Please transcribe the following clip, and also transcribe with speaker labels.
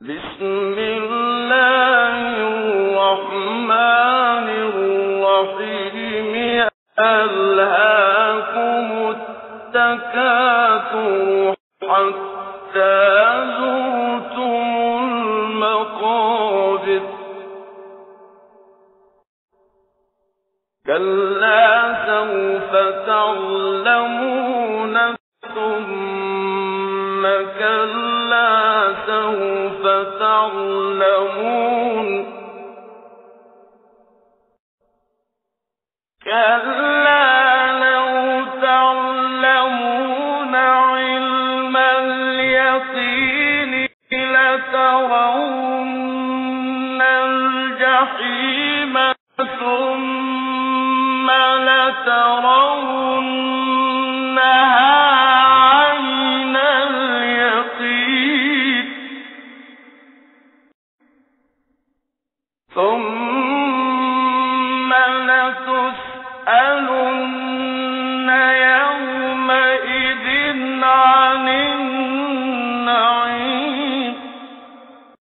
Speaker 1: بسم الله الرحمن الرحيم ألهاكم التكاثر حتى زرتم المقابر كلا سوف تعلمون ثم كلا سوف تعلمون كلا لو تعلمون علم اليقين لترون الجحيم ثم لترونها عين اليقين ثم لتسألن